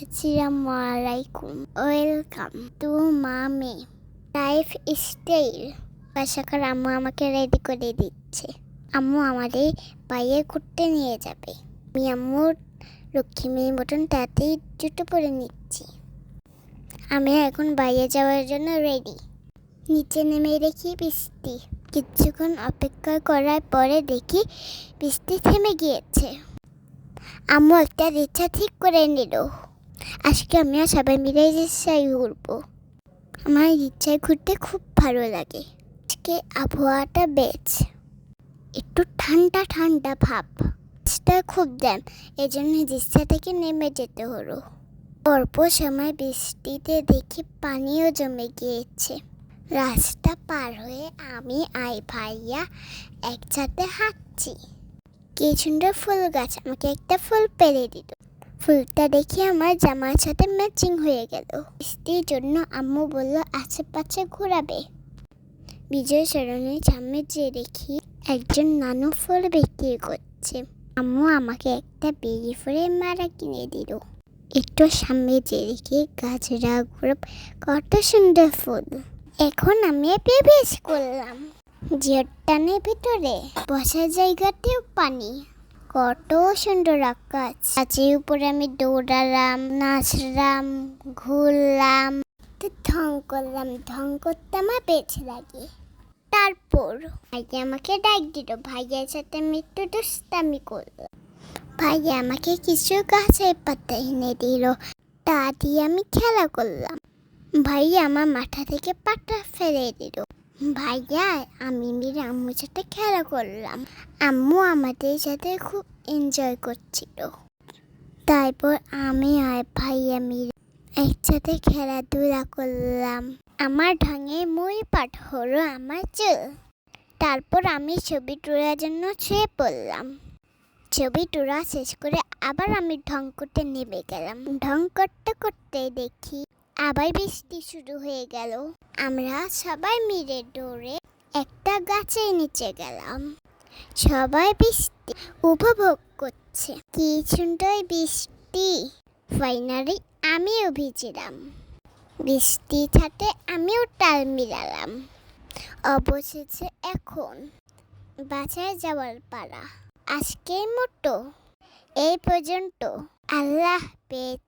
Assalamualaikum. Welcome to Mami lifestyle. বাসাকার আম্মু আমাকে রেডি করে দিচ্ছে। আম্মু আমাদের বাইরে ঘুরতে নিয়ে যাবে। আমি আম্মুর লক্ষ্মী মেয়ে মতন তাতেই জুতো পরে নিচ্ছি। আমি এখন বাইরে যাওয়ার জন্য রেডি। নিচে নেমে দেখি বৃষ্টি। কিছুক্ষণ অপেক্ষা করার পরে দেখি বৃষ্টি থেমে গিয়েছে। আম্মু একটা রিক্সা ঠিক করে নিল। আজকে আমরা সবাই মিলে রিক্সায় ঘুরবো। আমার রিক্সায় ঘুরতে খুব ভালো লাগে। আজকে আবহাওয়াটা বেশ একটু ঠান্ডা ঠান্ডা ভাব। রাস্তা খুব জ্যাম, এজন্য রিক্সা থেকে নেমে যেতে হলো। অল্প সময় বৃষ্টিতে দেখি পানিও জমে গিয়েছে। রাস্তা পার হয়ে আমি আর ভাইয়া একসাথে হাঁটছি। কি সুন্দর ফুল গাছ আমাকে একটা ফুল পেরে দিল। ফুলটা দেখে আমার জামার সাথে ম্যাচিং হয়ে গেল। বৃষ্টির জন্য আম্মু বলল আশেপাশে ঘোরাবে। বিজয় সরণির সামনে যেয়ে দেখি একজন নানু ফুল বিক্রি করছে। আম্মু আমাকে একটা বেরি ফুলের মালা কিনে দিল। একটু সামনে যেয়ে দেখি গাছরা গোলাপ, কত সুন্দর ফুল। এখন আমি প্রবেশ করলাম। ঝড়টানের ভিতরে বসার জায়গাতেও পানি, কত সুন্দর আকাশ। গাছের উপরে আমি দৌড়ালাম, নাচলাম, ঘুরলাম, ঢং করলাম। ঢং করতে আমার বেশ লাগে। তারপর ভাইয়া আমাকে ডাক দিল। ভাইয়ার সাথে আমি একটু দুষ্টামি করলাম। ভাইয়া আমাকে কিছু গাছের পাতা এনে দিল, তা দিয়ে আমি খেলা করলাম। ভাইয়া আমার মাথা থেকে পাতা ফেলে দিল। ভাইয়া আমি মিলে আম্মুর সাথে খেলা করলাম। আম্মু আমাদের সাথে খুব এনজয় করছিল। তারপর আমি আর ভাইয়া মিলে একসাথে খেলাধুলা করলাম। আমার ঢঙের মূল পাঠ হলো আমার চুল। তারপর আমি ছবি তোলার জন্য শুয়ে পড়লাম। ছবি তোলা শেষ করে আবার আমি ঢং করতে নেমে গেলাম। ঢং করতে করতে দেখি আবার বৃষ্টি শুরু হয়ে গেল। আমরা সবাই মিলে দৌড়ে একটা গাছের নিচে গেলাম। সবাই বৃষ্টি উপভোগ করছে। কি সুন্দর বৃষ্টি। ফাইনালি আমিও ভিজলাম। বৃষ্টির সাথে আমিও তাল মিলালাম। অবশেষে এখন বাসায় যাওয়ার পালা। আজকের মতো এই পর্যন্ত। আল্লাহ হাফেজ।